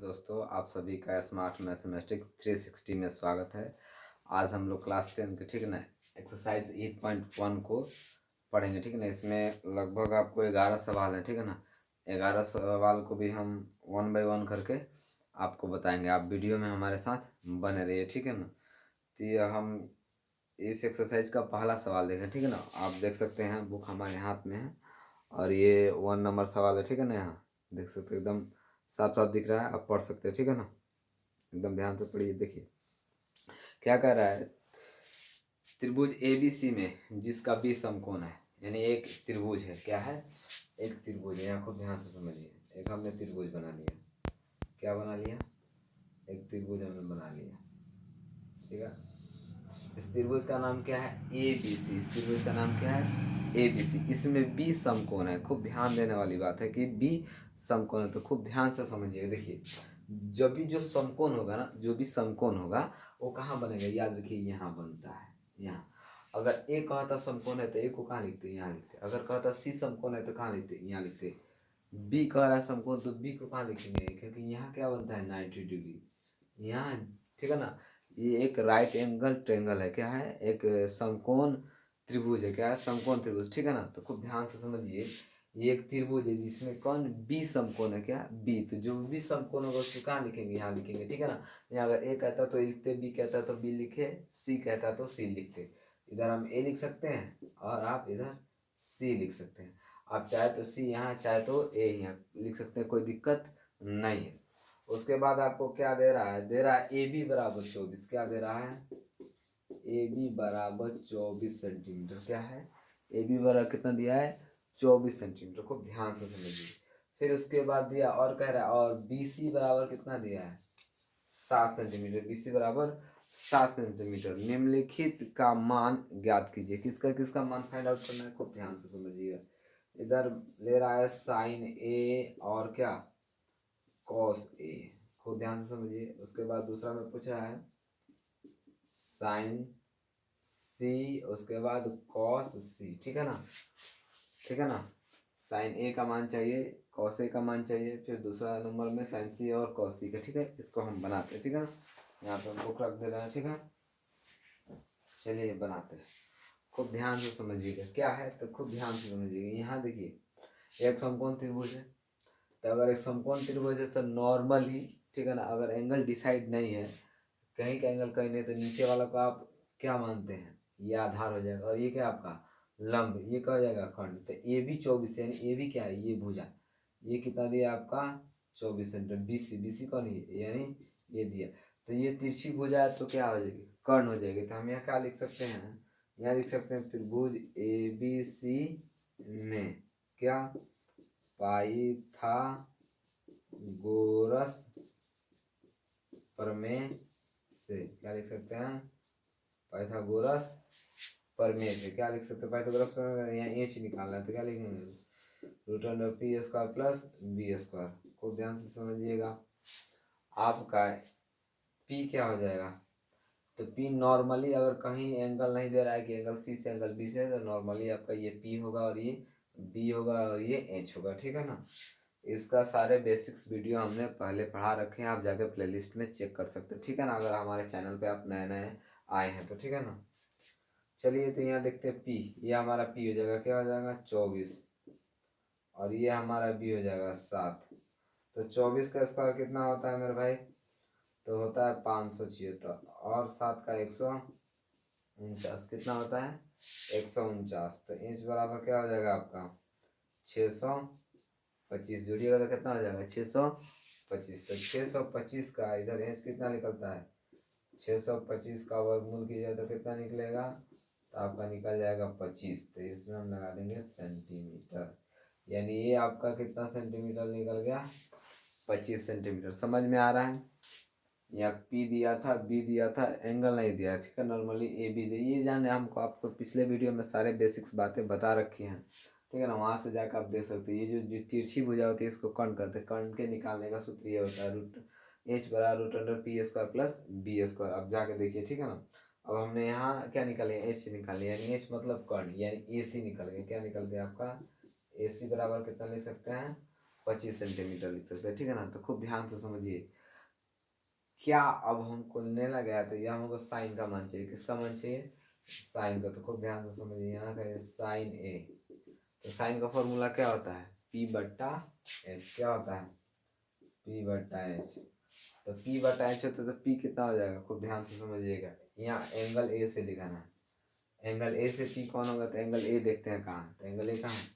दोस्तों, आप सभी का स्मार्ट मैथमेटिक्स 360 में स्वागत है। आज हम लोग क्लास 10 के ठीक है ना एक्सरसाइज 8.1 को पढ़ेंगे ठीक है ना। इसमें लगभग आपको 11 सवाल है ठीक है ना। 11 सवाल को भी हम 1 बाय 1 करके आपको बताएंगे। आप वीडियो में हमारे साथ बने रहिए ठीक है ना। तो ये हम इस एक्सरसाइज का पहला सवाल देखें ठीक है ना। आप देख सकते हैं बुक हमारे हाथ में है और ये 1 नंबर सवाल है ठीक है ना। यहाँ देख सकते हैं एकदम साफ साफ दिख रहा है, आप पढ़ सकते हैं ठीक है ना। एकदम ध्यान से पढ़िए। देखिए क्या कह रहा है, त्रिभुज ABC में जिसका बी समकोण है, यानी एक त्रिभुज है। क्या है? एक त्रिभुज है। यहाँ खूब ध्यान से समझिए। एक हमने त्रिभुज बना लिया। क्या बना लिया? एक त्रिभुज हमने बना लिया ठीक है। इस त्रिभुज का नाम क्या है? ABC। इस त्रिभुज का नाम क्या है? ABC। इसमें बी समकोण है। खूब ध्यान देने वाली बात है कि बी समकोण है, तो खूब ध्यान से समझिए। देखिए जब भी जो समकोण होगा ना, जो भी समकोण होगा वो कहाँ बनेगा? याद रखिए, यहाँ बनता है। यहाँ अगर ए कहता समकोण है तो ए को कहाँ लिखते? यहाँ लिखते। अगर कहता सी समकोण है तो कहाँ लिखते? यहाँ लिखते। बी कह रहा है समकोण, तो बी को कहाँ लिखेंगे? क्योंकि यहाँ क्या बनता है? 90 डिग्री यहाँ ठीक है ना। ये एक राइट एंगल ट्रेंगल है। क्या है? एक समकोण त्रिभुज है। क्या है? समकोण त्रिभुज ठीक है ना। तो खूब ध्यान से समझिए। ये एक त्रिभुज है जिसमें कौन? बी समकोण है। क्या? बी। तो जो भी समकोण होगा उसको कहाँ लिखेंगे? यहाँ लिखेंगे ठीक है ना। यहाँ अगर ए कहता तो लिखते, बी कहता तो बी लिखे, सी कहता तो सी लिखते। इधर हम ए लिख सकते हैं और आप इधर सी लिख सकते हैं। आप चाहे तो सी यहाँ, चाहे तो ए यहाँ लिख सकते हैं, कोई दिक्कत नहीं है। उसके बाद आपको क्या दे रहा है? दे रहा है ए बी बराबर 24। क्या दे रहा है? ए बी बराबर 24 सेंटीमीटर। क्या है? ए बी बराबर कितना दिया है? 24 सेंटीमीटर। खूब ध्यान से समझिए। फिर उसके बाद दिया और कह रहा है, और बी सी बराबर कितना दिया है? 7 सेंटीमीटर। बी सी बराबर 7 सेंटीमीटर। निम्नलिखित का मान ज्ञात कीजिए। किसका किसका मान फाइंड आउट करना है? खूब ध्यान से समझिएगा। इधर ले रहा है साइन ए और क्या? Cos A. खूब ध्यान से समझिए। उसके बाद दूसरा में पूछा है साइन सी, उसके बाद कॉस सी। ठीक है ना। ठीक है ना। साइन ए का मान चाहिए, कॉस ए का मान चाहिए, फिर दूसरा नंबर में साइन सी और कॉस सी का। ठीक है, इसको हम बनाते हैं ठीक है ना। यहाँ पे हम बुक रख दे रहे हैं ठीक है। चलिए बनाते हैं। खूब ध्यान से समझिएगा। क्या है तो खूब ध्यान से समझिएगा। यहाँ देखिए एक समकोण त्रिभुज है। तो अगर एक समकोण त्रिभुज है तो नॉर्मली ठीक है ना, अगर एंगल डिसाइड नहीं है, कहीं का एंगल कहीं नहीं, तो नीचे वाला को आप क्या मानते हैं? ये आधार हो जाएगा और ये क्या आपका लंब, ये क्या हो जाएगा? खंड। तो ए बी 24, यानी ए बी क्या है? ये भुजा। ये कितना दिया आपका? 24 centimetre. B C, B C कौन है? यानी ये दिया। तो ये तिरछी भुजा है तो क्या हो जाएगी? कर्ण हो जाएगी। तो हम यहाँ क्या लिख सकते हैं? यहाँ लिख सकते हैं त्रिभुज ए बी सी में क्या? पाइथागोरस प्रमेय से। क्या लिख सकते हैं? पाइथागोरस प्रमेय से। क्या लिख सकते हैं? पाइथागोरस प्रमेय। यहाँ एच निकालना है तो क्या लिखेंगे? Root under P square plus B square. खूब ध्यान से समझिएगा। आपका पी क्या हो जाएगा? तो पी नॉर्मली अगर कहीं एंगल नहीं दे रहा है कि एंगल सी से एंगल बी से, तो नॉर्मली आपका ये पी होगा और ये बी होगा और ये एच होगा। ठीक है ना। इसका सारे बेसिक्स वीडियो हमने पहले पढ़ा रखे हैं, आप जाके प्लेलिस्ट में चेक कर सकते हैं ठीक है ना। अगर हमारे चैनल पे आप नए नए आए हैं तो ठीक है ना। चलिए तो यहाँ देखते हैं पी। ये हमारा पी हो जाएगा, क्या हो जाएगा? 24। और ये हमारा बी हो जाएगा 7। तो 24 का स्क्वायर कितना होता है मेरे भाई? तो होता है 576। और 7 का 149 कितना होता है? 149। तो इंच बराबर क्या हो जाएगा आपका? 625। जोड़िएगा तो कितना हो जाएगा? 625। तो 625 का इधर इंच कितना निकलता है? 625 का वर्गमूल कीजिए तो कितना निकलेगा? तो आपका निकल जाएगा 25। तो इसमें हम लगा देंगे सेंटीमीटर। यानी ये आपका कितना सेंटीमीटर निकल गया? 25 सेंटीमीटर। समझ में आ रहा है? यहाँ पी दिया था, बी दिया था, एंगल नहीं दिया ठीक है। नॉर्मली ए बी दिया। ये जाने हमको आपको पिछले वीडियो में सारे बेसिक्स बातें बता रखी हैं ठीक है ना। वहाँ से जाकर आप देख सकते हैं। ये जो तिरछी भुजा होती है इसको कर्ण करते हैं। कर्ण के निकालने का सूत्र ये होता है रूट एच बराबर root under P square plus B square. अब जाके देखिए ठीक है ना। अब हमने यहाँ क्या निकाले? एच निकाले, यानी एच मतलब कर्ण, यानी ए सी निकल गया। क्या निकल गया आपका? ए सी बराबर कितना लिख सकते हैं? 25 सेंटीमीटर लिख सकते हैं, ठीक है ना। तो खूब ध्यान से समझिए क्या अब हमको लेना गया, तो यह हमको साइन का मान चाहिए। किसका मान चाहिए? साइन का। तो खूब ध्यान से समझिए, यहाँ का साइन ए। तो साइन का फॉर्मूला क्या होता है? पी बट्टा एच। क्या होता है? पी बट्टा एच। तो पी बट्टा एच होता है तो पी कितना हो जाएगा? खूब ध्यान से समझिएगा, यहाँ एंगल ए से दिखाना है। एंगल ए से पी कौन होगा? तो एंगल ए देखते हैं कहाँ, तो एंगल ए कहाँ है?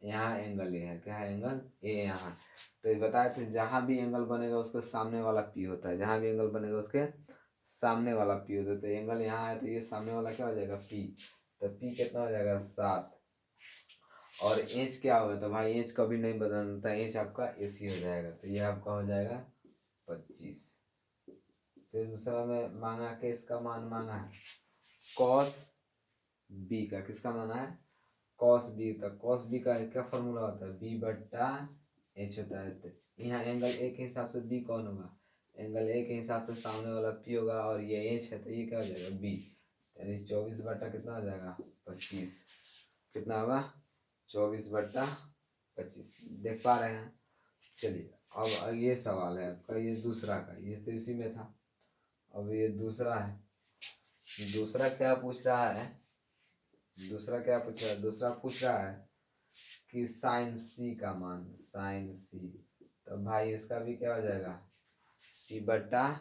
यहाँ एंगल ए है। क्या है? एंगल ए यहाँ। तो ये बताया था जहाँ भी एंगल बनेगा उसके सामने वाला पी होता है। जहाँ भी एंगल बनेगा उसके सामने वाला पी होता है। तो एंगल यहाँ है तो ये सामने वाला क्या हो जाएगा? पी। तो पी कितना हो जाएगा? 7। और इंच क्या होगा? तो भाई इंच कभी नहीं बदलता, इंच आपका एसी हो जाएगा। तो ये आपका हो जाएगा 25। फिर दूसरा में मांगा के इसका मान मांगा है कॉस बी का। किसका माना है? Cos B. तो कॉस बी का क्या फॉर्मूला होता है? बी बट्टा एच होता है। तो यहाँ एंगल ए के हिसाब से बी कौन होगा? एंगल ए के हिसाब से सामने वाला पी होगा, और ये एच है तो ये क्या हो जाएगा? बी। यानी 24 बट्टा कितना हो जाएगा? 25। कितना होगा? 24 बट्टा 25। देख पा रहे हैं? चलिए अब ये सवाल है आपका, ये दूसरा का, ये तो इसी में था। अब ये दूसरा है। दूसरा क्या पूछ रहा है? दूसरा क्या पूछ रहा है? दूसरा पूछ रहा है कि साइन सी का मान, साइन सी। तो भाई इसका भी क्या हो जाएगा? पी बट्टा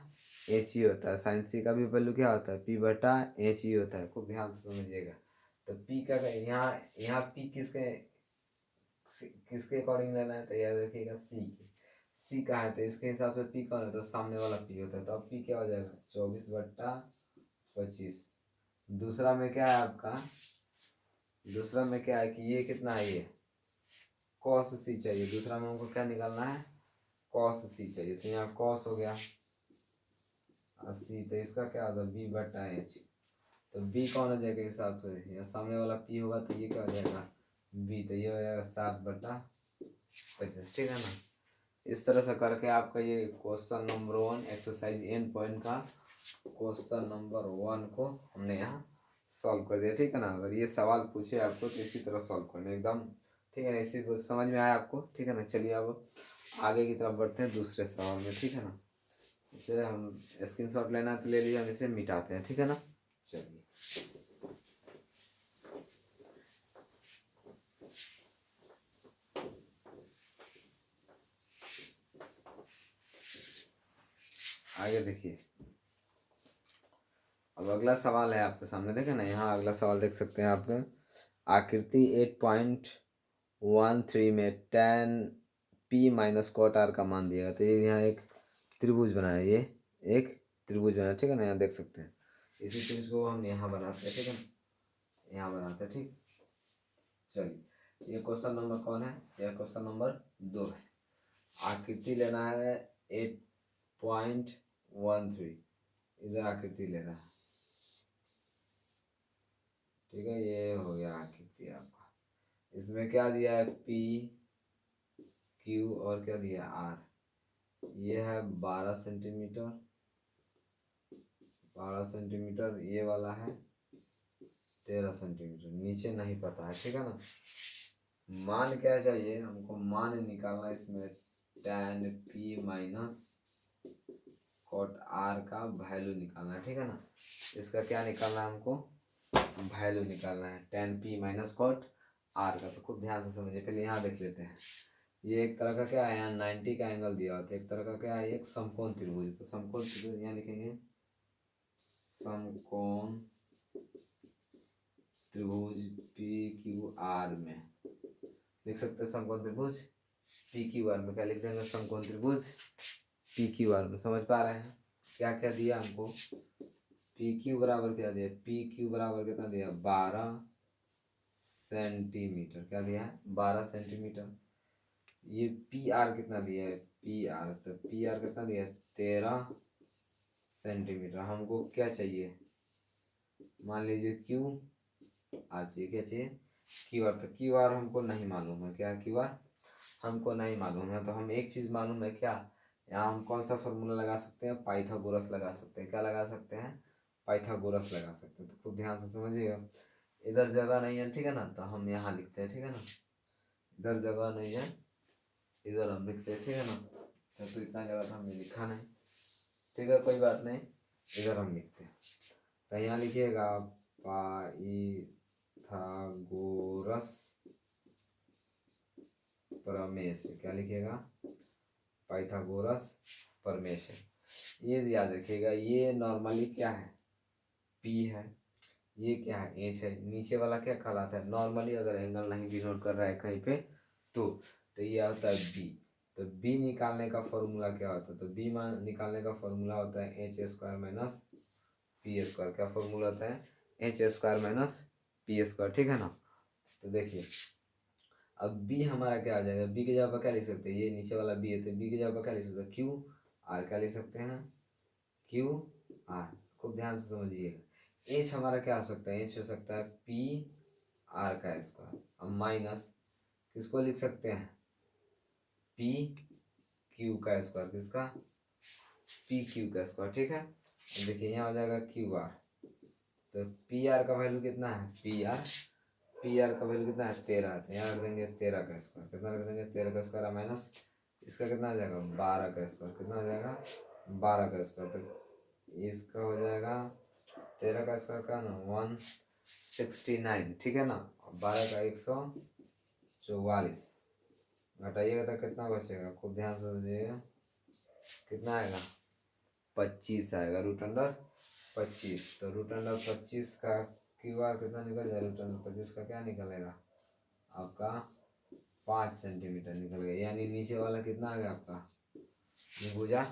एच ही होता है। साइन सी का भी वैल्यू क्या होता है? पी बट्टा एच ही होता है। खूब ध्यान से समझिएगा। तो पी का यहाँ पी किसके किसके अकॉर्डिंग लेना है? तो याद रखिएगा सी के। सी का है तो इसके हिसाब से पी कौन है? तो सामने वाला पी होता है। तो अब पी क्या हो जाएगा? 24 बट्टा 25। दूसरा में क्या है आपका? दूसरा में क्या है कि ये कितना है? ये कॉस सी चाहिए। दूसरा में हमको क्या निकालना है? कॉस सी चाहिए। तो यहाँ कॉस हो गया 80। तो इसका क्या होगा? बी बट्टा एच। तो बी कौन हो जाएगा हिसाब से? यहाँ सामने वाला पी होगा तो ये क्या हो जाएगा? बी। तो ये हो जाएगा 7 बट्टा 25, ठीक है ना। इस तरह से करके आपका ये question number 1 exercise N point का क्वेश्चन नंबर 1 को हमने यहाँ सॉल्व कर दिया, ठीक है ना। अगर ये सवाल पूछे आपको तो इसी तरह सॉल्व करना एकदम, ठीक है ना। इसी को समझ में आया आपको, ठीक है ना। चलिए अब आगे की तरफ बढ़ते हैं दूसरे सवाल में, ठीक है ना। इसे हम स्क्रीनशॉट लेना तो ले लीजिए, हम इसे मिटाते हैं, ठीक है ना। चलिए आगे देखिए। अब अगला सवाल है आपके सामने, देखें ना। यहाँ अगला सवाल देख सकते हैं आप। आकृति 8.13 में tan p minus cot R का मान दिया। तो ये यहाँ एक त्रिभुज बनाया, ये एक त्रिभुज बनाया, ठीक है ना। यहाँ देख सकते हैं। इसी त्रिभुज को हम यहाँ बनाते हैं, ठीक है ना। यहाँ बनाते हैं, ठीक। चलिए ये क्वेश्चन नंबर कौन है? यह क्वेश्चन नंबर 2 है। आकृति लेना है 8.13। इधर आकृति लेना है, ठीक है। ये हो गया आकृति आपका। इसमें क्या दिया है? पी क्यू और क्या दिया? आर। ये है 12 सेंटीमीटर, 12 सेंटीमीटर। ये वाला है 13 सेंटीमीटर। नीचे नहीं पता है, ठीक है ना। मान क्या चाहिए हमको? मान निकालना इसमें tan p minus cot R का वैल्यू निकालना है, ठीक है ना। इसका क्या निकालना है हमको? वैल्यू निकालना है tan p minus cot R का। तो खूब ध्यान से समझिए। पहले यहाँ देख लेते हैं। ये एक तरह का क्या है? यहाँ 90 का एंगल दिया होता है। एक तरह का क्या है? एक समकोण त्रिभुज। तो समकोण त्रिभुज यहाँ लिखेंगे समकोण त्रिभुज पी क्यू आर में लिख सकते हैं। समकोण त्रिभुज पी क्यू आर में क्या लिख देंगे? समकोण त्रिभुज पी क्यू आर में। समझ पा रहे हैं? क्या क्या दिया हमको? पी क्यू बराबर क्या दिया? पी क्यू बराबर कितना दिया? 12 सेंटीमीटर। क्या दिया है? 12 सेंटीमीटर। ये पी आर कितना दिया है? पी आर, तो पी आर कितना दिया है? 13 सेंटीमीटर। हमको क्या चाहिए? मान लीजिए क्यू आर चाहिए। क्या चाहिए? Q R. तो क्यू आर हमको नहीं मालूम है। क्या क्यू आर हमको नहीं मालूम है। तो हम एक चीज़ मालूम है क्या? यहाँ हम कौन सा फॉर्मूला लगा सकते हैं? पाइथागोरस लगा सकते हैं। क्या लगा सकते हैं? पाइथागोरस लगा सकते हैं। तो खूब ध्यान से समझिएगा। इधर जगह नहीं है, ठीक है ना। तो हम यहाँ लिखते हैं, ठीक है ना। इधर जगह नहीं है, इधर हम लिखते हैं, ठीक है ना। तो इतना गलत हमने लिखा नहीं, ठीक है, कोई बात नहीं, इधर हम लिखते हैं। तो यहाँ लिखिएगा पाइथागोरस प्रमेय से, क्या लिखिएगा, पाइथागोरस प्रमेय से। ये याद रखिएगा, ये नॉर्मली क्या है, पी है, ये क्या है, एच है, नीचे वाला क्या कहलाता है नॉर्मली, अगर एंगल नहीं डिनोट कर रहा है कहीं पे तो ये होता है बी। तो बी निकालने का फॉर्मूला क्या होता है, तो बी निकालने का फॉर्मूला होता है H square minus P square. क्या फॉर्मूला होता है, H square minus P square, ठीक है ना। तो देखिए अब बी हमारा क्या आ जाएगा, बी की जगह पर क्या लिख सकते हैं, ये नीचे वाला बी है, तो बी की जगह पर क्या लिख सकते हैं, क्यू आर, क्या लिख सकते हैं, क्यू आर। खूब ध्यान से समझिएगा। एच हमारा क्या हो सकता है, एच हो सकता है पी आर का स्क्वायर, अब माइनस किसको लिख सकते हैं, पी क्यू का स्क्वायर, किसका, पी क्यू का स्क्वायर, ठीक है। अब देखिए यहाँ हो जाएगा क्यू आर, तो पी आर का वैल्यू कितना है, पी आर का वैल्यू कितना है 13 है, तो यहाँ रख देंगे 13 का स्क्वायर, कितना रख देंगे 13 का स्क्वायर माइनस इसका कितना आ जाएगा 12 का स्क्वायर, कितना हो जाएगा 12 का स्क्वायर, तो इसका हो जाएगा 13 का स्क्वायर का ना 169, ठीक है ना। 12 का 144 घटाइएगा तो कितना बचेगा, खूब ध्यान से समझिएगा, कितना आएगा 25 आएगा, रूट अंडर 25। तो रूट अंडर 25 का क्यू आर कितना निकल जाएगा, रूट अंडर 25 का क्या निकलेगा आपका 5 सेंटीमीटर निकल गया, यानी नीचे वाला कितना आ गया आपका भुजा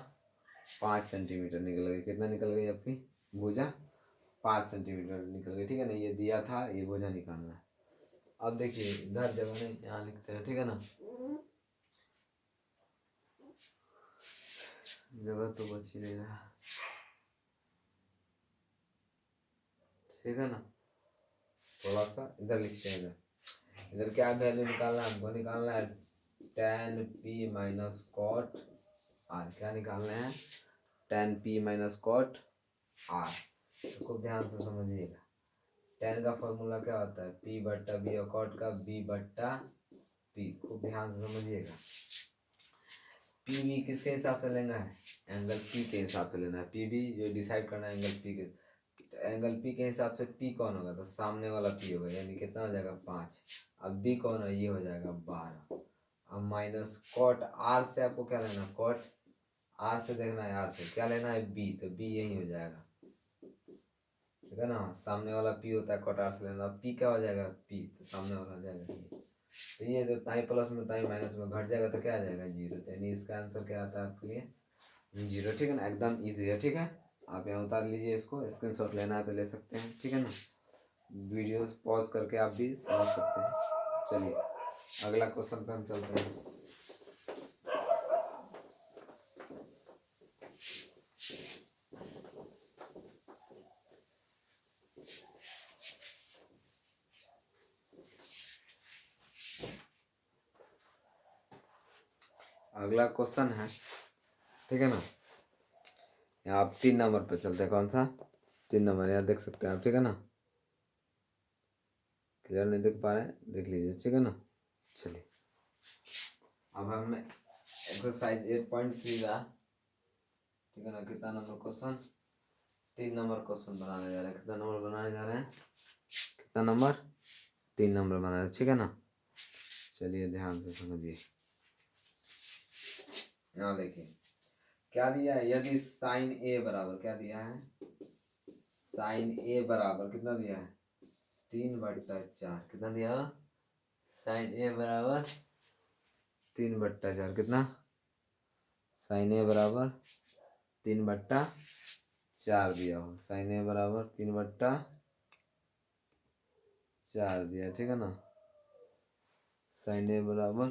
5 सेंटीमीटर निकल गई, कितना निकल गई आपकी भुजा 5 सेंटीमीटर निकल गई, ठीक है ना। ये दिया था, ये भुजा निकालना है। अब देखिए इधर जगह नहीं, यहाँ लिखते हैं, ठीक है ना, जगह तो बच ही नहीं रहा, ठीक है ना। थोड़ा सा इधर लिखते हैं, इधर क्या वैल्यू निकालना है हमको, निकालना है tan p minus cot R, क्या निकालना है tan p minus cot R. तो खूब ध्यान से समझिएगा, tan का फॉर्मूला क्या होता है p बट्टा b और कॉट का b बट्टा p, खूब ध्यान से समझिएगा। पी बी किसके हिसाब से लेना है, एंगल पी के हिसाब से लेना है, पी बी जो डिसाइड करना है एंगल पी के, तो एंगल पी के हिसाब से पी कौन होगा, तो सामने वाला पी होगा, यानी कितना हो जाएगा 5। अब बी कौन है, ये हो जाएगा 12। अब माइनस कॉट आर से आपको क्या लेना है, कॉट आर से देखना है, आर से क्या लेना है बी, तो बी यही हो जाएगा, ठीक है ना। सामने वाला पी होता है, कॉट आर से लेना, पी क्या हो जाएगा पी, तो सामने वाला हो जाएगा ये, तो ये जो ताई प्लस में ताई माइनस में घट जाएगा तो क्या आ जाएगा 0, तो यानी इसका आंसर क्या आता है आपके लिए 0, ठीक है ना। एकदम ईजी है, ठीक है। आप यहाँ उतार लीजिए, इसको स्क्रीनशॉट लेना है तो ले सकते हैं, ठीक है ना। वीडियोस पॉज करके आप भी समझ सकते हैं। चलिए अगला क्वेश्चन पे हम चलते हैं। अगला क्वेश्चन है, ठीक है ना, यहाँ आप 3 नंबर पे चलते हैं, कौन सा 3 नंबर यहाँ देख सकते हैं आप, ठीक है ना। क्लियर नहीं देख पा रहे हैं, देख लीजिए, ठीक है ना। चलिए अब हम एक्सरसाइज 8.3 का, ठीक है ना, कितना नंबर क्वेश्चन 3 नंबर क्वेश्चन बनाने जा रहे हैं, कितना नंबर बनाने जा रहे हैं, कितना नंबर 3 नंबर बना रहे हैं, ठीक है ना। चलिए ध्यान से समझिए, यहाँ देखिए क्या दिया है, यदि साइन ए बराबर क्या दिया है, साइन ए बराबर कितना दिया है 3/4, कितना दिया साइन ए बराबर 3/4, कितना साइन ए बराबर 3/4 दिया हो, साइन ए बराबर 3/4 दिया, ठीक है ना। साइन ए बराबर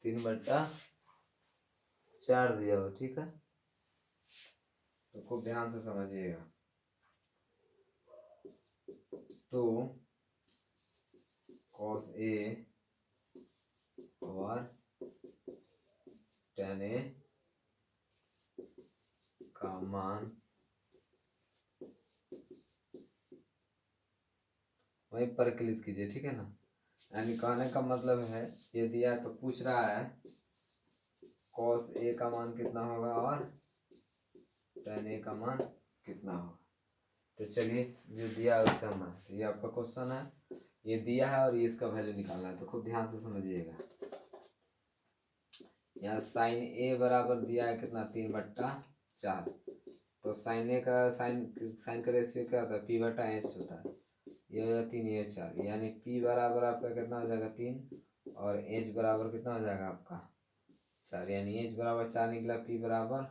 3/4 दिया हो, ठीक है। तो खूब ध्यान से समझिएगा, तो cos A और tan A का मान वहीं परिकलित कीजिए, ठीक है ना। यानी कहने का मतलब है ये दिया है तो पूछ रहा है कॉस ए का मान कितना होगा और tan ए का मान कितना होगा। तो चलिए जो दिया है उससे हम बनाते हैं। ये आपका क्वेश्चन है, ये दिया है और ये इसका वैल्यू निकालना है, तो खूब ध्यान से समझिएगा। यहाँ साइन ए बराबर दिया है कितना 3/4, तो साइन ए का साइन साइन का रेशियो क्या होता है p/h होता है। ये हो जाएगा 3, ये 4, यानी p बराबर आपका कितना हो जाएगा 3 और h बराबर कितना हो जाएगा आपका 4, यानी h बराबर 4 निकला, p बराबर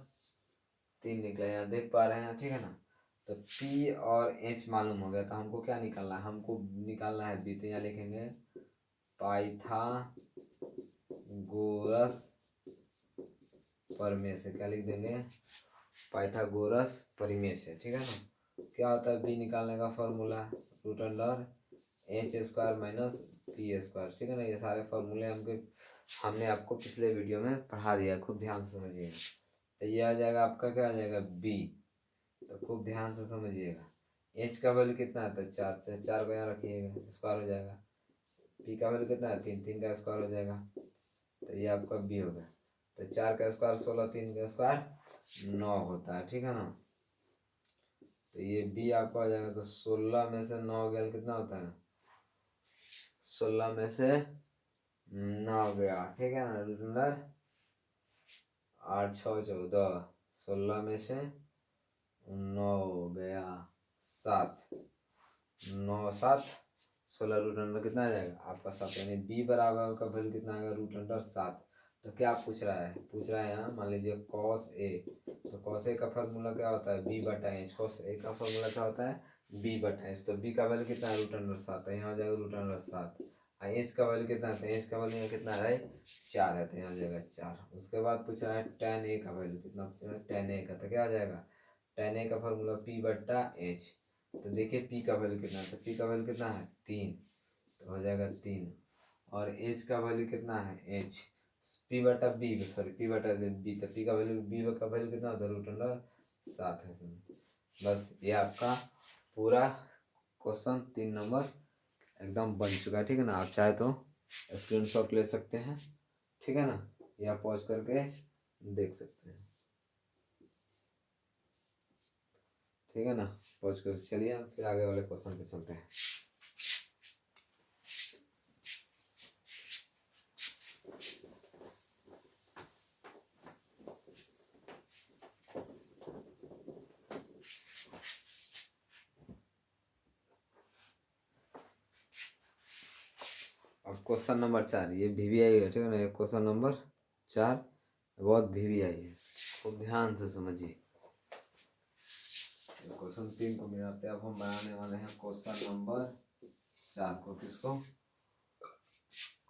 3 निकला। यहाँ देख पा रहे हैं, ठीक है ना। तो p और h मालूम हो गया, तो हमको क्या निकालना है, हमको निकालना है b। तो यहाँ लिखेंगे पाइथागोरस प्रमेय से, क्या लिख देंगे पाइथागोरस प्रमेय से, ठीक है ना। क्या होता है b निकालने का फॉर्मूला √h² माइनस p², ठीक है ना। ये सारे फॉर्मूले हमने आपको पिछले वीडियो में पढ़ा दिया, खूब ध्यान से समझिएगा। तो ये आ जाएगा आपका, क्या आ जाएगा b, तो खूब ध्यान से समझिएगा। h का वैल्यू कितना है तो 4, तो 4 को यहाँ रखिएगा, स्क्वायर हो जाएगा। p का वैल्यू कितना है 3, 3 का स्क्वायर हो जाएगा, तो ये आपका b हो गया। तो 4 का स्क्वायर 16, 3 का स्क्वायर 9 होता है, ठीक है ना। तो ये b आपका हो जाएगा। तो 16 में से 9 गया कितना होता है, 16 में से 9 गया, ठीक है ना। √8 6 14, 16 में से 9 गया 7, 9 7 16 √8 कितना आ जाएगा आपका 7, यानी b बराबर का वैल्यू कितना आएगा √7। तो क्या पूछ रहा है, पूछ रहा है यहाँ मान लीजिए कॉस ए, तो कॉस ए का फॉर्मूला क्या होता है b/h। कॉस ए का फॉर्मूला क्या होता है b/h, तो b का वैल्यू कितना है √7, यहाँ हो जाएगा √7। एच का वैल्यू कितना है, तो एच का वैल्यू कितना है 4 है, तो यहाँ हो जाएगा 4। उसके बाद पूछ रहा है tan ए का वैल्यू कितना, पूछ रहा है tan ए का, तो क्या आ जाएगा tan ए का फॉर्मूला p/h। तो देखिए p का वैल्यू कितना है, तो p का वैल्यू कितना है 3, तो हो जाएगा 3। और h का वैल्यू कितना है h, p/b सॉरी p/b, तो p का वैल्यू b का वैल्यू कितना होता है √7 है। बस ये आपका पूरा क्वेश्चन 3 नंबर एकदम बन चुका है, ठीक है ना। आप चाहे तो स्क्रीनशॉट ले सकते हैं, ठीक है ना, या पॉज करके देख सकते हैं, ठीक है ना। पॉज कर चलिए फिर आगे वाले क्वेश्चन पे चलते हैं। अब क्वेश्चन नंबर 4, ये VVI है, ठीक है ना। ये क्वेश्चन नंबर 4 बहुत VVI है, तो ध्यान से समझिए। क्वेश्चन 3 को मिलाते हैं, अब हम बनाने वाले हैं क्वेश्चन नंबर 4 को। किसको,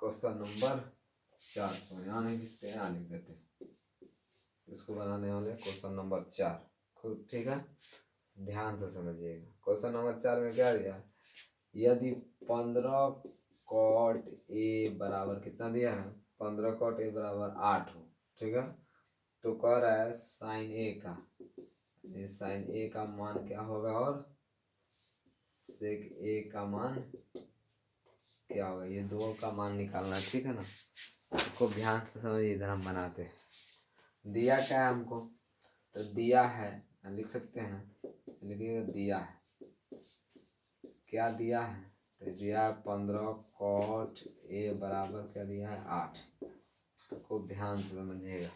क्वेश्चन नंबर 4 को यहाँ नहीं लिखते हैं, यहाँ लिख देते हैं। इसको बनाने वाले क्वेश्चन नंबर 4, खूब ठीक है ध्यान से समझिएगा। क्वेश्चन नंबर 4 में क्या दिया है, यदि 15 cot a बराबर कितना दिया है 15 cot a बराबर 8 हो, ठीक है। तो कह रहा है साइन ए का, साइन ए का मान क्या होगा और सेक ए का मान क्या होगा, ये दो का मान निकालना है, ठीक है ना। इसको ध्यान से समझिए, इधर हम बनाते हैं। दिया क्या है हमको, तो दिया है लिख सकते हैं, लिखिए दिया है, क्या दिया है, तो दिया 15 cot a बराबर क्या दिया है 8। तो खूब ध्यान से समझिएगा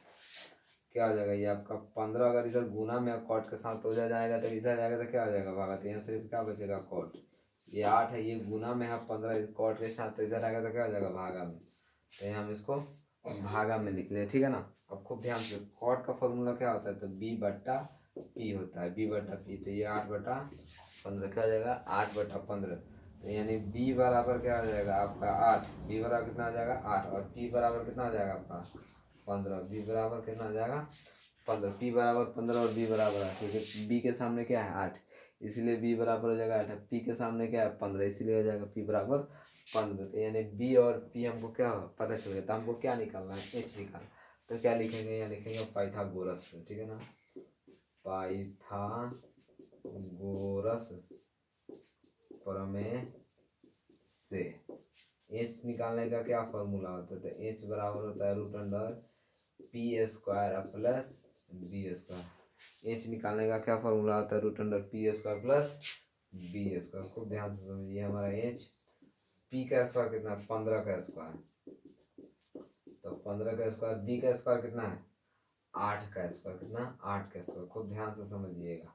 क्या हो जाएगा, ये आपका 15 अगर इधर गुना में कॉट के साथ हो जाएगा तो इधर जाएगा तो क्या हो जाएगा भागा, तो यहाँ सिर्फ क्या बचेगा कॉट। ये 8 है, ये गुना में है 15 कॉट के साथ, तो इधर आएगा तो क्या हो जाएगा भागा में। तो यहाँ हम इसको भागा में लिख लें, ठीक है ना। अब खूब ध्यान से, कॉट का फॉर्मूला क्या होता है, तो b/p होता है, b/p। तो ये 8/15 क्या हो जाएगा 8/15, तो यानी b बराबर क्या हो जाएगा आपका 8, b बराबर कितना हो जाएगा 8, और p बराबर कितना हो जाएगा आपका 15, b बराबर कितना हो जाएगा 15, p बराबर 15 और b बराबर 8, ठीक है। b के सामने क्या है 8, इसीलिए b बराबर हो जाएगा 8, p के सामने क्या है 15, इसीलिए हो जाएगा p बराबर 15। तो यानी b और p हमको क्या पता चल गया, तो हमको क्या निकालना है h निकालना। तो क्या लिखेंगे, यहाँ लिखेंगे पाइथागोरस, ठीक है ना, पाइथागोरस प्रमेय से, एच निकालने का क्या फॉर्मूला होता है, तो एच बराबर होता है root under P square plus B square. H निकालने का क्या फॉर्मूला होता है, root under P square plus B square. खूब ध्यान से समझिए, हमारा एच पी का स्क्वायर कितना है, 15 का स्क्वायर, तो 15 का स्क्वायर, बी का स्क्वायर कितना है, 8 का स्क्वायर, कितना 8 का स्क्वायर। खूब ध्यान से समझिएगा,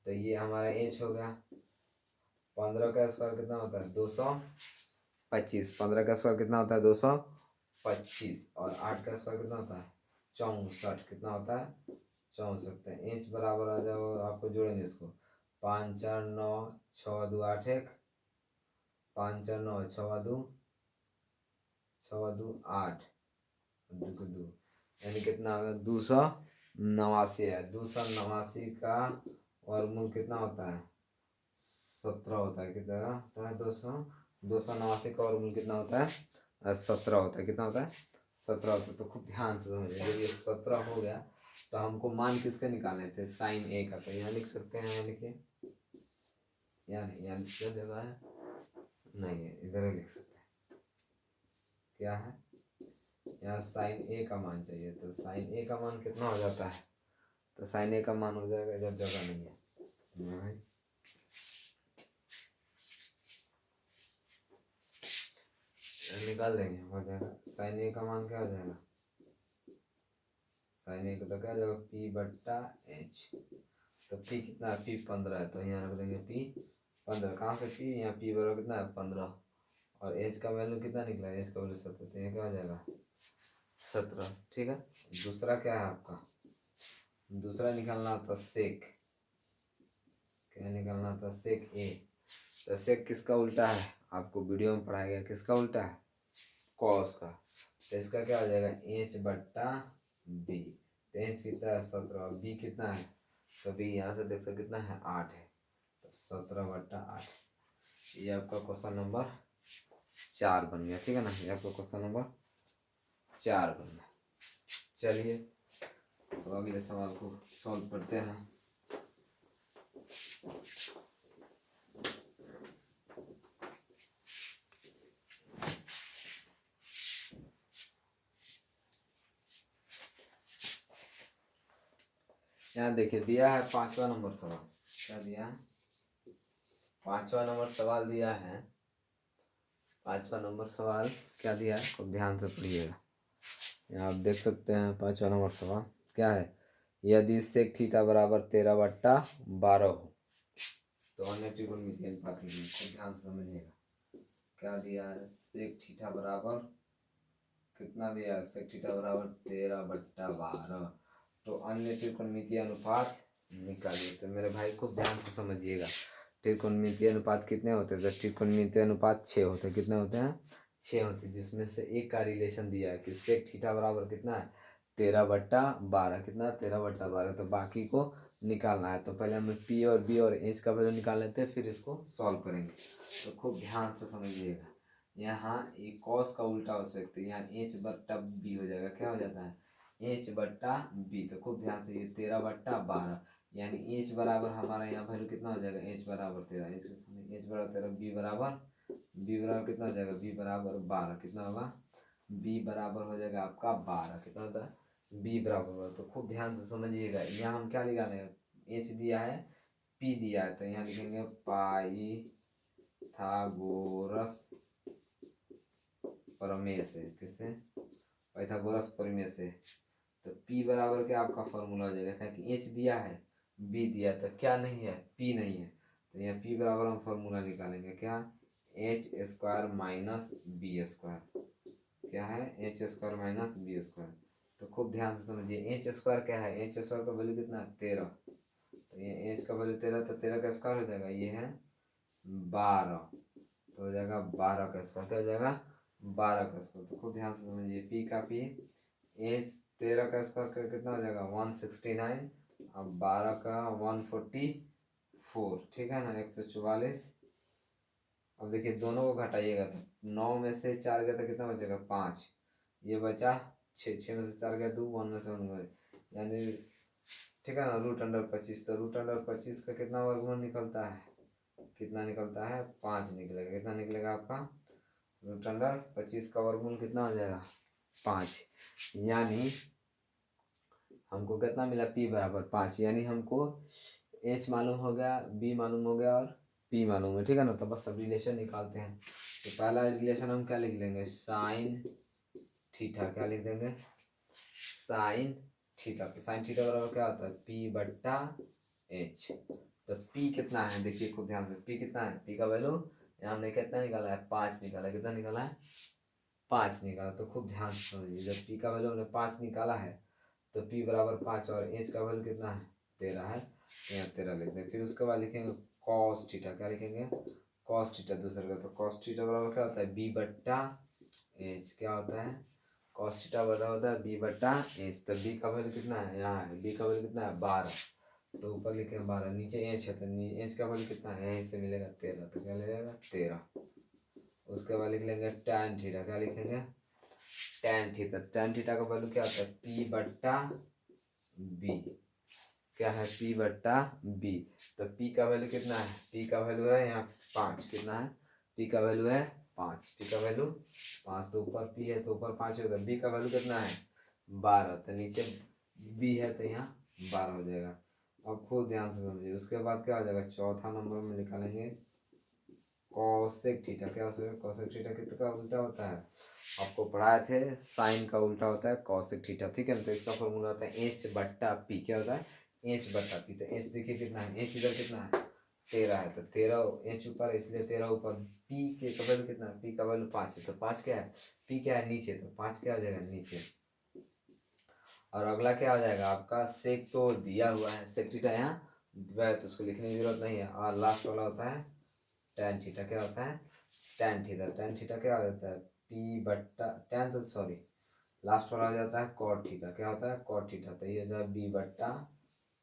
तो ये हमारा एच हो गया। 15 का स्क्वायर कितना होता है, 225। 15 का स्क्वायर कितना होता है, 225, और 8 का स्क्वायर कितना होता है, 64। कितना होता है, 64। तो एच बराबर आ जाएगा, आपको जोड़ेंगे इसको, 5 4 9 6 2 8 1, 5 4 9 6 2 8 2 को 2, यानी कितना होगा, 289 है। 289 का वर्गमूल कितना होता है, 17 होता है। कितना होता है, 289 का वर्गमूल कितना होता है, 17 होता है। कितना होता है, 17 होता है। तो खूब ध्यान से समझिए, जब ये 17 हो गया तो हमको मान किसके निकालने थे, साइन ए का। तो यहाँ लिख सकते हैं, यहाँ लिखिए, यहाँ नहीं, यहाँ क्या जगह है, नहीं है, इधर ही लिख सकते हैं। क्या है, यहाँ साइन ए का मान चाहिए, तो साइन ए का मान कितना हो जाता है, तो साइन ए का मान हो जाएगा, जब जगह नहीं है भाई, निकाल देंगे, हो जाएगा। साइन ए का मान क्या हो जाएगा, साइन ए का तो क्या हो जाएगा, पी बट्टा एच। तो पी कितना है, पी 15 है, तो यहाँ रख देंगे पी 15। कहाँ से पी, यहाँ पी बराबर कितना है, 15, और एच का वैल्यू कितना निकला है, एच का वैल्यू 17, तो यहाँ क्या हो जाएगा, 17। ठीक है। दूसरा क्या है आपका, दूसरा निकालना था सेक, क्या निकालना था, सेक ए। तो सेक किसका उल्टा है, आपको वीडियो में पढ़ाया गया, किसका उल्टा है, कॉस का। तो इसका क्या हो जाएगा, एच बट्टा बी। तो एच कितना है, 17, और बी कितना है, तो बी यहाँ से देखते कितना है, 8 है, तो 17 बट्टा 8। ये आपका क्वेश्चन नंबर 4 बन गया। ठीक है ना, ये आपका क्वेश्चन नंबर 4 बन गया। चलिए तो अगले सवाल को सॉल्व करते हैं। यहाँ देखिए, दिया है 5वां नंबर सवाल। क्या दिया है, 5वां नंबर सवाल दिया है। 5वां नंबर सवाल क्या दिया है, खूब ध्यान से पढ़िएगा। यहाँ आप देख सकते हैं 5वां नंबर सवाल क्या है, यदि सेक थीटा बराबर 13/12 हो तो अन्य त्रिकोणमितीय अनुपात लिखिए। खूब ध्यान से समझिएगा, क्या दिया है, सेक थीटा बराबर कितना दिया है, सेक थीटा बराबर 13/12, तो अन्य त्रिकोणमितीय अनुपात निकालिए। तो मेरे भाई खूब ध्यान से समझिएगा, त्रिकोणमितीय अनुपात कितने होते हैं, तो त्रिकोणमितीय अनुपात 6 होते हैं। कितने होते हैं, 6 होते हैं, जिसमें से एक का रिलेशन दिया है कि सेक थीटा बराबर कितना है, 13/12। कितना, 13/12, तो बाकी को निकालना है। तो पहले हम पी और बी और एच का वैल्यू निकाल लेते हैं, फिर इसको सॉल्व करेंगे। तो खूब ध्यान से समझिएगा, यहाँ एक कॉस का उल्टा हो सकता है, यहाँ एच बट्टा बी हो जाएगा। क्या हो जाता है, एच बट्टा बी। तो खूब ध्यान से, ये 13/12, यानी एच बराबर हमारा यहाँ वैल्यू कितना हो जाएगा, एच बराबर 13, एच के सामने एच बराबर 13, बी बराबर कितना हो जाएगा, बी बराबर 12। कितना होगा, बी बराबर हो जाएगा आपका 12। कितना होता है, बी बराबर 12। तो खूब ध्यान से समझिएगा, यहाँ हम क्या निकालेंगे, एच दिया है, पी दिया है, तो यहाँ लिखेंगे पाइथागोरस प्रमेय से। किससे, पाइथागोरस प्रमेय से। तो P बराबर क्या आपका फॉर्मूला हो जाएगा, क्योंकि एच दिया है, बी दिया, तो क्या नहीं है, P नहीं है, तो यहाँ P बराबर हम फॉर्मूला निकालेंगे, क्या, H square minus B square. क्या है, H square minus B square. तो खूब ध्यान से समझिए, एच स्क्वायर क्या है, एच स्क्वायर का वैल्यू कितना है, 13, तो ये एच का वैल्यू 13, तो 13 का स्क्वायर हो जाएगा, ये है 12, तो हो जाएगा 12 का स्क्वायर। क्या हो जाएगा, 12 का स्क्वायर। तो खूब ध्यान से समझिए, पी का पी, एच 13 का स्क्वायर का कितना हो जाएगा, 169, अब 12 का 144। ठीक है ना, 144। अब देखिए दोनों को घटाइएगा, तो 9 में से 4 गया तो कितना बचेगा, 5, ये बचा 6, 6 में से 4 गया 2, 1 में से 1 गया, यानी ठीक है ना, √25। तो √25 का कितना वर्गमूल निकलता है, कितना निकलता है, 5 निकलेगा। कितना निकलेगा आपका, रूट अंडर 25 का वर्गमूल कितना हो जाएगा 5। यानी हमको कितना मिला p बराबर 5। यानी हमको h मालूम हो गया, b मालूम हो गया और p मालूम है, ठीक है ना। तो बस अब रिलेशन निकालते हैं। तो पहला रिलेशन हम क्या लिख लेंगे, साइन थीटा। क्या लिख देंगे, साइन थीटा। तो साइन थीटा बराबर क्या होता है, p बट्टा h। तो p कितना है, देखिए खूब ध्यान से, p कितना है, p का वैल्यू यहाँ हमने कितना निकाला है, 5 निकाला। कितना निकाला है, 5 निकाला। तो खूब ध्यान से समझिए, जब p का वैल्यू हमने 5 निकाला है तो p बराबर 5 और h का वैल्यू कितना है, 13 है। यहाँ 13 लिख दें। फिर उसके बाद लिखेंगे कॉस थीटा। क्या लिखेंगे, कॉस थीटा दूसरे का। तो कॉस थीटा बराबर क्या होता है, b बट्टा h। क्या होता है, कॉस थीटा बराबर होता है b बट्टा h। तो b का वैल्यू कितना है, यहाँ है, b का वैल्यू कितना है 12। तो ऊपर लिखे 12, नीचे h है, तो h का वैल्यू कितना है, यहीं से मिलेगा 13। तो क्या लगेगा 13। उसके बाद लिख लेंगे tan थीटा। क्या लिखेंगे, tan थीटा। tan थीटा का वैल्यू क्या होता है, p बट्टा b। क्या है, p बट्टा b। तो p का वैल्यू कितना है, p का वैल्यू है यहाँ 5। कितना है, p का वैल्यू है 5। p का वैल्यू 5, तो ऊपर p है तो ऊपर 5 होगा। b का वैल्यू कितना है 12, तो नीचे b है तो यहाँ 12 हो जाएगा। अब खूब ध्यान से समझिए। उसके बाद क्या हो जाएगा, चौथा नंबर में निकालेंगे कॉसेक थीटा। क्या हो जाएगा, कॉसेक थीटा कितना उल्टा होता है, आपको पढ़ाए थे, साइन का उल्टा होता है कॉसेक थीटा, ठीक है ना। तो इसका फॉर्मूला होता है एच बट्टा पी। क्या होता है, एच बट्टा पी। तो एच देखिए कितना है, एच इधर कितना है 13 है, तो 13 एच ऊपर है इसलिए 13 ऊपर। पी के का वैल्यू कितना है, पी का वैल्यू 5 है, तो 5 क्या है, पी क्या है नीचे, तो 5 क्या हो जाएगा नीचे। और अगला क्या हो जाएगा आपका, सेक तो दिया हुआ है, सेक थीटा यहाँ तो उसको लिखने की जरूरत नहीं है। और लास्ट वाला होता है टैन थीटा। क्या होता है, टैन थीटा। टैन थीटा क्या हो जाता है, पी बट्टा टैन, तो सॉरी लास्ट वाला हो जाता है कॉट थीटा। क्या होता है, कॉट थीटा। तो ये हो जाए बी बट्टा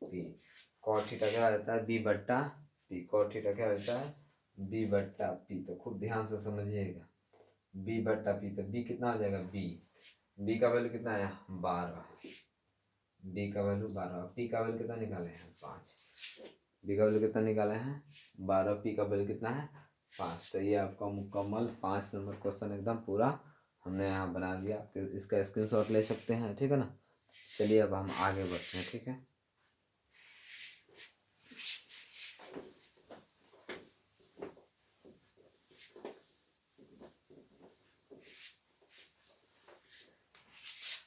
पी। कॉट थीटा क्या हो जाता है, बी बट्टा पी। कॉट थीटा क्या होता है, बी बट्टा पी। तो खूब ध्यान से समझिएगा, बी बट्टा पी। तो बी कितना हो जाएगा, बी का वैल्यू कितना है 12। बी का वैल्यू 12, पी का वैल्यू कितना निकाले हैं 5। बी का वैल्यू कितना निकाले हैं 12, पी का वैल्यू कितना है 5। तो ये आपका मुकम्मल 5 नंबर क्वेश्चन एकदम पूरा हमने यहाँ बना दिया। तो इसका स्क्रीनशॉट ले सकते हैं, ठीक है ना। चलिए अब हम आगे बढ़ते हैं, ठीक है।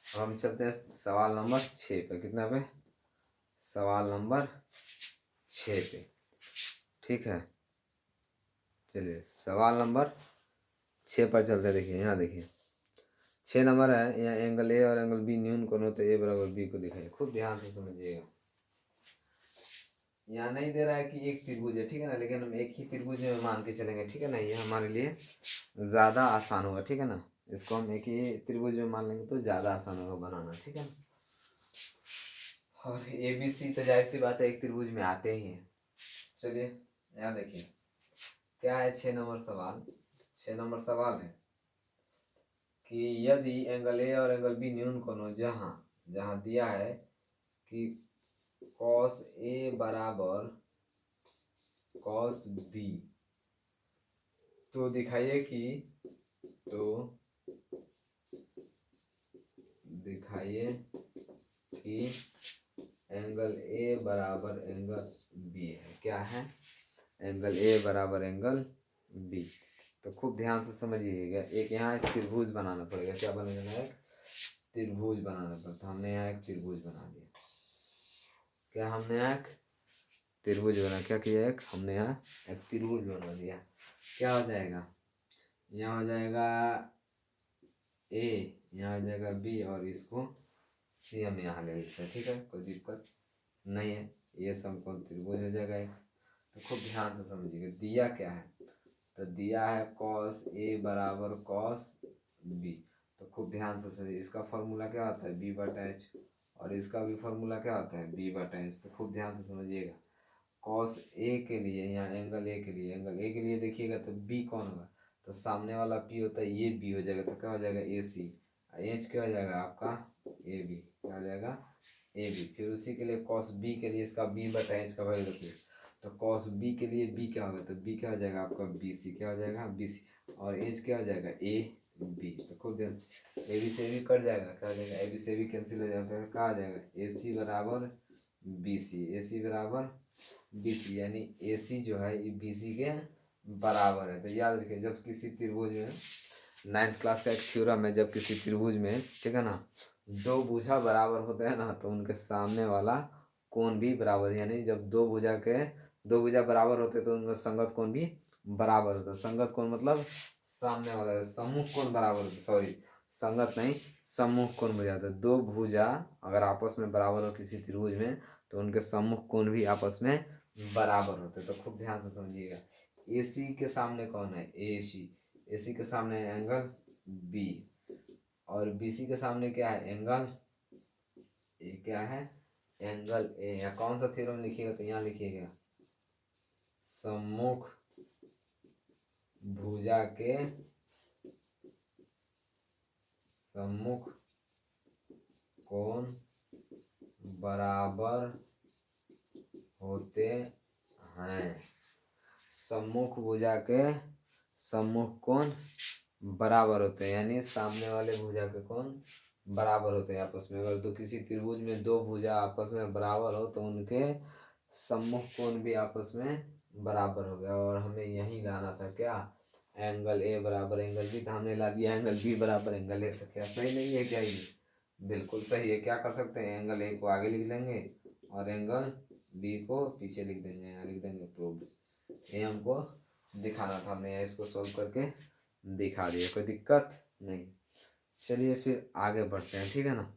अब हम चलते हैं सवाल नंबर 6 पे। कितना पे, सवाल नंबर 6 पे, ठीक है। चलिए सवाल नंबर 6 पर चलते हैं। देखिए यहाँ देखिए 6 नंबर है, यहाँ एंगल ए और एंगल बी न्यून कोण हो तो ए बराबर बी को दिखाइए। खूब ध्यान से समझिएगा। यहाँ नहीं दे रहा है कि एक त्रिभुज है, ठीक है ना, लेकिन हम एक ही त्रिभुज में मान के चलेंगे, ठीक है ना। ये हमारे लिए ज़्यादा आसान होगा, ठीक है ना। इसको हम एक ही त्रिभुज में मान लेंगे तो ज़्यादा आसान होगा बनाना, ठीक है ना। और ए बी सी तो जाहिर सी बात है एक त्रिभुज में आते ही हैं। चलिए यहाँ देखिए क्या है 6 नंबर सवाल। 6 नंबर सवाल है कि यदि एंगल ए और एंगल बी न्यून कोण हो, जहाँ जहाँ दिया है कि कॉस ए बराबर कॉस बी, तो दिखाइए कि एंगल ए बराबर एंगल बी है। क्या है, एंगल ए बराबर एंगल बी। तो खूब ध्यान से समझिएगा। एक यहाँ एक त्रिभुज बनाना पड़ेगा। क्या बनेगा, एक त्रिभुज बनाना पड़ता। हमने यहाँ एक त्रिभुज बना दिया। क्या हमने यहाँ एक त्रिभुज बना, क्या किया, एक हमने यहाँ एक त्रिभुज बना दिया। क्या हो जाएगा, यहाँ हो जाएगा ए, यहाँ हो जाएगा बी और इसको सी हम यहाँ ले लेते हैं, ठीक है, कोई दिक्कत नहीं है। ये समकोण त्रिभुज हो जाएगा एक। तो खूब ध्यान से समझिएगा दिया क्या है, तो दिया है कॉस ए बराबर कॉस बी। तो खूब ध्यान से समझिए, इसका फॉर्मूला क्या होता है बी बटा एच, और इसका भी फॉर्मूला क्या होता है बी बटा एच। तो खूब ध्यान से समझिएगा, कॉस ए के लिए यहाँ एंगल ए के लिए, एंगल ए के लिए देखिएगा तो बी कौन होगा, तो सामने वाला पी होता है, ये बी हो जाएगा। तो क्या हो जाएगा ए सी, एच क्या हो जाएगा आपका ए बी। क्या हो जाएगा ए बी। फिर उसी के लिए कॉस बी के लिए इसका बी बटा एच का वैल्यू रखिए। तो कॉस बी के लिए बी क्या होगा, तो बी क्या हो जाएगा आपका बी सी। क्या हो जाएगा बी सी। और एज क्या हो जाएगा ए बी। तो खूब ध्यान से, ए बी से भी कट जाएगा, क्या हो जाएगा, ए बी से भी कैंसिल हो जाएगा, तो क्या आ जाएगा ए सी बराबर बी सी, ए सी बराबर बी सी, यानी ए सी जो है ये बी सी के बराबर है। तो याद रखिए जब किसी त्रिभुज में, 9th क्लास का एक थ्योरम है, जब किसी त्रिभुज में, ठीक है ना, दो भुजा बराबर होते हैं ना, तो उनके सामने वाला कोण भी बराबर, यानी जब दो भुजा बराबर होते हैं तो उनका संगत कोण भी बराबर होता है। संगत कोण मतलब सामने वाला, सम्मुख कोण बराबर होता है, सॉरी संगत नहीं, सम्मुख कोण बन जाता है। दो भुजा अगर आपस में बराबर हो किसी त्रिभुज में, तो उनके सम्मुख कोण भी आपस में बराबर होते हैं। तो खूब ध्यान से समझिएगा, ए सी के सामने कौन है, ए सी, ए सी के सामने है एंगल बी, और बी सी के सामने क्या है, एंगल ए, क्या है, एंगल ए। यहाँ कौन सा थ्योरम लिखिएगा, तो यहाँ लिखिएगा सम्मुख भुजा के सम्मुख कोण बराबर होते हैं। सम्मुख भुजा के सम्मुख कोण बराबर होते हैं, यानी सामने वाले भुजा के कोण बराबर होते हैं आपस में। अगर तो किसी त्रिभुज में दो भुजा आपस में बराबर हो तो उनके सम्मुख कोण भी आपस में बराबर हो गया। और हमें यही लाना था क्या, एंगल ए बराबर एंगल बी, तो हमने ला दिया एंगल बी बराबर एंगल ए। तो क्या सही नहीं है क्या, ये बिल्कुल सही है। क्या कर सकते हैं, एंगल ए को आगे लिख लेंगे और एंगल बी को पीछे लिख देंगे, यहाँ लिख देंगे प्रूव्ड। ये हमको दिखाना था, हमने यहाँ इसको सोल्व करके दिखा दिया, कोई दिक्कत नहीं। चलिए फिर आगे बढ़ते हैं, ठीक है ना।